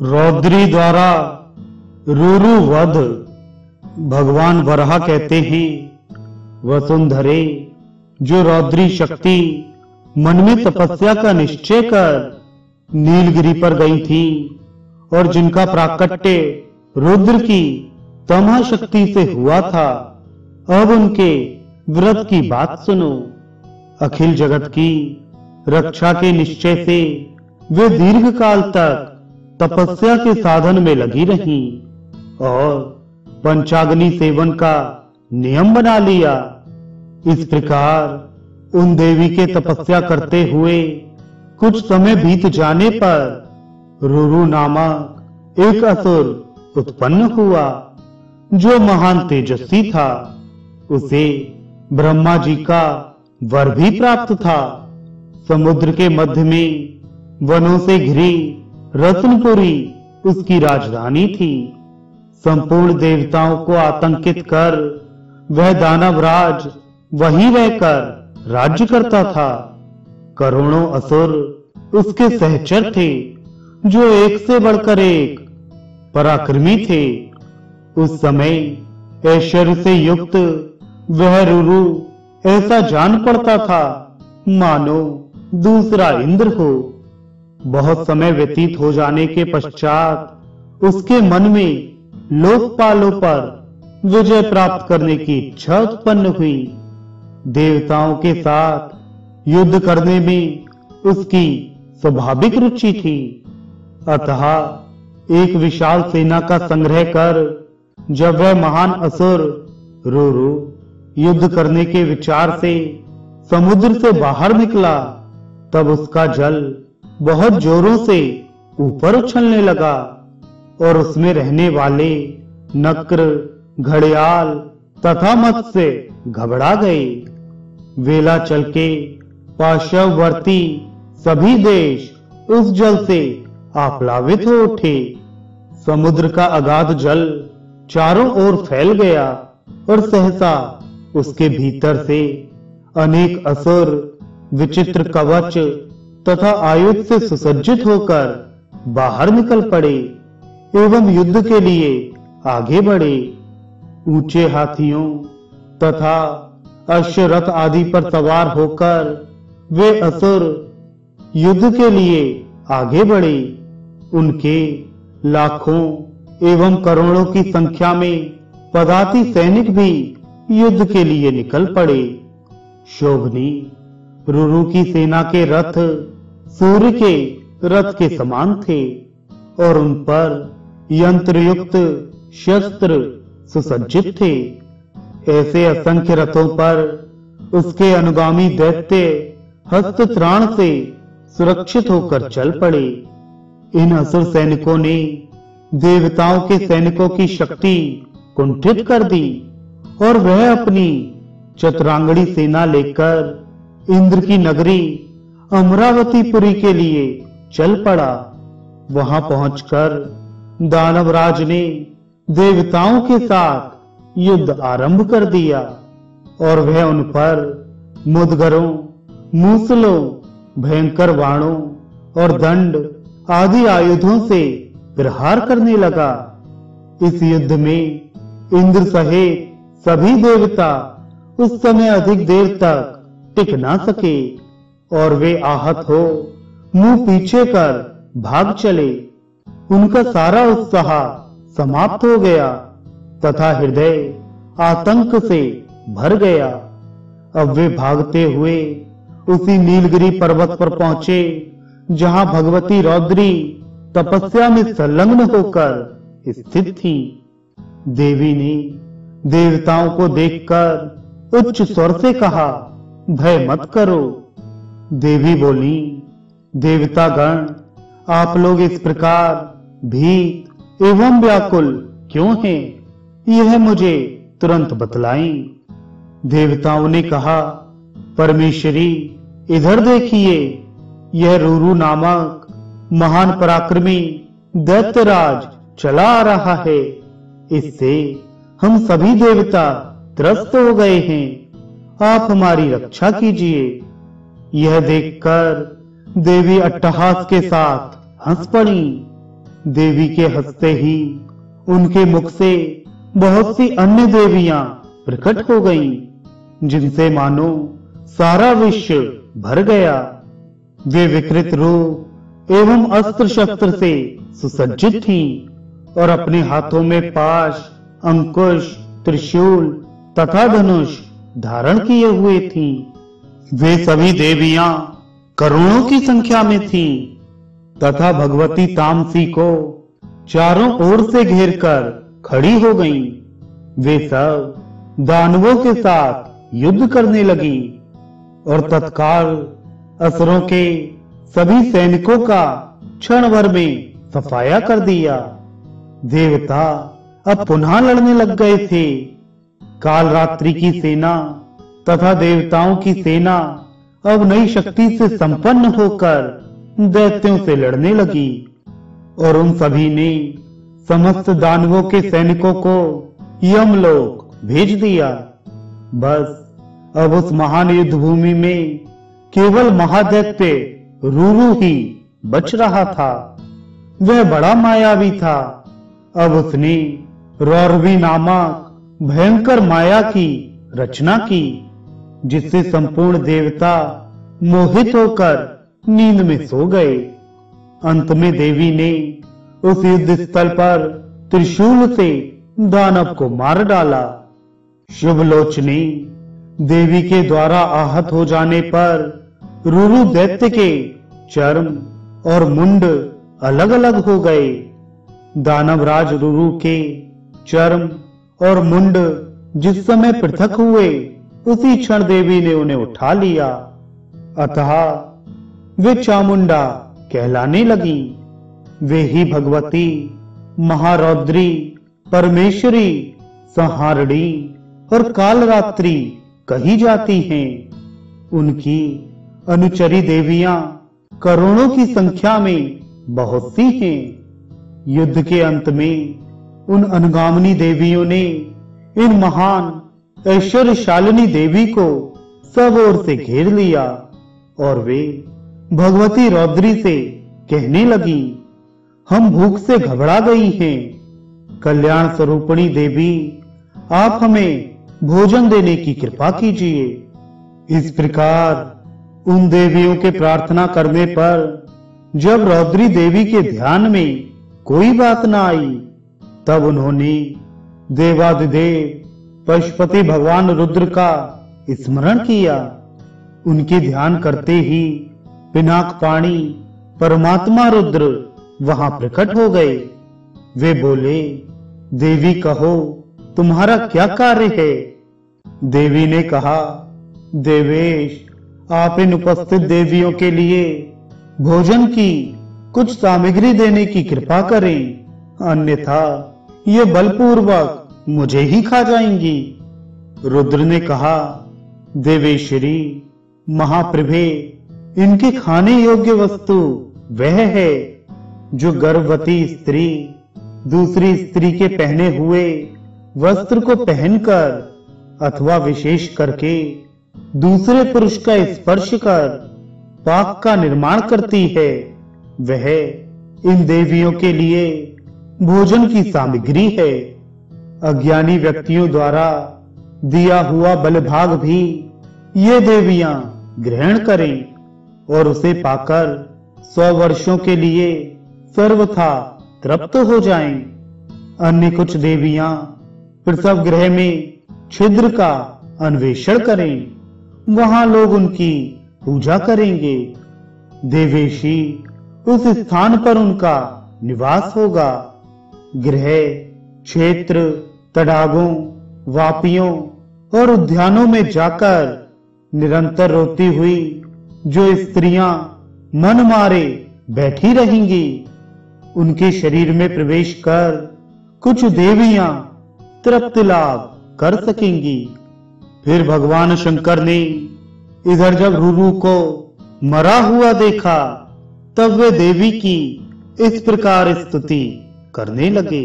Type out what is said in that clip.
रौद्री द्वारा रुरु वध। भगवान वराह कहते हैं, वसुंधरे, जो रौद्री शक्ति मन में तपस्या का निश्चय कर नीलगिरी पर गई थी और जिनका प्राकट्य रुद्र की तमह शक्ति से हुआ था, अब उनके व्रत की बात सुनो। अखिल जगत की रक्षा के निश्चय से वे दीर्घ काल तक तपस्या के साधन में लगी रहीं और पंचाग्नि सेवन का नियम बना लिया। इस प्रकार उन देवी के तपस्या करते हुए कुछ समय बीत जाने पर रुरु नामक एक असुर उत्पन्न हुआ, जो महान तेजस्वी था। उसे ब्रह्मा जी का वर भी प्राप्त था। समुद्र के मध्य में वनों से घिरी रत्नपुरी उसकी राजधानी थी। संपूर्ण देवताओं को आतंकित कर वह दानवराज वहीं रहकर राज्य करता था। करोड़ों असुर उसके सहचर थे, जो एक से बढ़कर एक पराक्रमी थे। उस समय ऐश्वर्य से युक्त वह रुरु ऐसा जान पड़ता था मानो दूसरा इंद्र हो। बहुत समय व्यतीत हो जाने के पश्चात उसके मन में लोकपालों पर विजय प्राप्त करने की इच्छा उत्पन्न हुई। देवताओं के साथ युद्ध करने में उसकी स्वाभाविक रुचि थी। अतः एक विशाल सेना का संग्रह कर जब वह महान असुर रुरु युद्ध करने के विचार से समुद्र से बाहर निकला, तब उसका जल बहुत जोरों से ऊपर उछलने लगा और उसमें रहने वाले नक्र, घड़ियाल तथा मत्स्य घबरा गए। वेला चल के पार्श्ववर्ती सभी देश उस जल से आप्लावित हो उठे। समुद्र का अगाध जल चारों ओर फैल गया और सहसा उसके भीतर से अनेक असुर विचित्र कवच तथा आयुध से सुसज्जित होकर बाहर निकल पड़े एवं युद्ध के लिए आगे बढ़े। ऊंचे हाथियों तथा अश्वरथ आदि पर सवार होकर वे असुर युद्ध के लिए आगे बढ़े। उनके लाखों एवं करोड़ों की संख्या में पदाति सैनिक भी युद्ध के लिए निकल पड़े। शोभनी रुरु की सेना के रथ सूर्य के रथ के समान थे और उन पर यंत्र युक्त शस्त्र सुसज्जित थे। ऐसे असंख्य रथों पर उसके अनुगामी दैत्य हस्त त्राण से सुरक्षित होकर चल पड़े। इन असुर सैनिकों ने देवताओं के सैनिकों की शक्ति कुंठित कर दी और वह अपनी चतुरांगणी सेना लेकर इंद्र की नगरी अमरावतीपुरी के लिए चल पड़ा। वहां पहुंचकर दानवराज ने देवताओं के साथ युद्ध आरंभ कर दिया और वह उन पर मुदगरों, मूसलों, भयंकर बाणों और दंड आदि आयुधों से प्रहार करने लगा। इस युद्ध में इंद्र सहित सभी देवता उस समय अधिक देर तक टिक ना सके और वे आहत हो मुंह पीछे कर भाग चले। उनका सारा उत्साह समाप्त हो गया तथा हृदय आतंक से भर गया। अब वे भागते हुए उसी नीलगिरी पर्वत पर पहुंचे जहां भगवती रौद्री तपस्या में संलग्न होकर स्थित थी। देवी ने देवताओं को देखकर उच्च स्वर से कहा, भय मत करो। देवी बोली, देवतागण, आप लोग इस प्रकार भीत एवं व्याकुल क्यों हैं? यह मुझे तुरंत बतलाएं। देवताओं ने कहा, परमेश्वरी, इधर देखिए, यह रुरु नामक महान पराक्रमी दैत्यराज चला आ रहा है। इससे हम सभी देवता त्रस्त हो गए हैं। आप हमारी रक्षा कीजिए। यह देखकर देवी अट्टहास के साथ हंस पड़ी। देवी के हंसते ही उनके मुख से बहुत सी अन्य देवियां प्रकट हो गईं, जिनसे मानो सारा विश्व भर गया। वे विकृत रूप एवं अस्त्र शस्त्र से सुसज्जित थीं और अपने हाथों में पाश, अंकुश, त्रिशूल तथा धनुष धारण किए हुए थीं। वे सभी देवियां करोड़ों की संख्या में थीं तथा भगवती तामसी को चारों ओर से घेरकर खड़ी हो गईं। वे सब दानवों के साथ युद्ध करने लगी और तत्काल असुरों के सभी सैनिकों का क्षण भर में सफाया कर दिया। देवता अब पुनः लड़ने लग गए थे। काल रात्रि की सेना तथा देवताओं की सेना अब नई शक्ति से संपन्न होकर दैत्यों से लड़ने लगी और उन सभी ने समस्त दानवों के सैनिकों को यमलोक भेज दिया। बस अब उस महान युद्ध भूमि में केवल महादैत्य रूरू ही बच रहा था। वह बड़ा मायावी था। अब उसने रौरवी नामक भयंकर माया की रचना की, जिससे संपूर्ण देवता मोहित होकर नींद में सो गए। अंत में देवी ने उस युद्ध स्थल पर त्रिशूल से दानव को मार डाला। शुभलोचनी देवी के द्वारा आहत हो जाने पर रूरू दैत्य के चर्म और मुंड अलग अलग हो गए। दानवराज रूरू के चर्म और मुंड जिस समय पृथक हुए, उसी क्षण देवी ने उन्हें उठा लिया। अतः वे चामुंडा कहलाने लगी। वे ही भगवती, महारौद्री, परमेश्वरी, संहारणी और कालरात्रि कही जाती हैं। उनकी अनुचरी देवियां करोड़ों की संख्या में बहुत सी हैं। युद्ध के अंत में उन अनुगामिनी देवियों ने इन महान ऐश्वर्यशालिनी देवी को सब ओर से घेर लिया और वे भगवती रौद्री से कहने लगी, हम भूख से घबरा गई हैं। कल्याण स्वरूपिणी देवी, आप हमें भोजन देने की कृपा कीजिए। इस प्रकार उन देवियों के प्रार्थना करने पर जब रौद्री देवी के ध्यान में कोई बात न आई, तब उन्होंने देवादिदेव पशुपति भगवान रुद्र का स्मरण किया। उनके ध्यान करते ही पिनाकपाणी परमात्मा रुद्र वहां प्रकट हो गए। वे बोले, देवी कहो, तुम्हारा क्या कार्य है? देवी ने कहा, देवेश, आप इन उपस्थित देवियों के लिए भोजन की कुछ सामग्री देने की कृपा करें, अन्यथा ये बलपूर्वक मुझे ही खा जाएंगी। रुद्र ने कहा, देवेश्वरी, महाप्रभे, इनके खाने योग्य वस्तु वह है जो गर्भवती स्त्री दूसरी स्त्री के पहने हुए वस्त्र को पहनकर अथवा विशेष करके दूसरे पुरुष का स्पर्श कर पाक का निर्माण करती है, वह इन देवियों के लिए भोजन की सामग्री है। अज्ञानी व्यक्तियों द्वारा दिया हुआ बलभाग भी ये देवियां ग्रहण करें और उसे पाकर 100 वर्षों के लिए सर्वथा तृप्त हो जाएं। अन्य कुछ देवियां प्रसव गृह में छिद्र का अन्वेषण करें, वहां लोग उनकी पूजा करेंगे। देवेशी, उस स्थान पर उनका निवास होगा। गृह, क्षेत्र, तड़ागों, वापियों और उद्यानों में जाकर निरंतर रोती हुई जो स्त्रियां मन मारे बैठी रहेंगी, उनके शरीर में प्रवेश कर कुछ देवियां तृप्ति लाभ कर सकेंगी। फिर भगवान शंकर ने इधर जब रूरू को मरा हुआ देखा, तब वे देवी की इस प्रकार स्तुति करने लगे।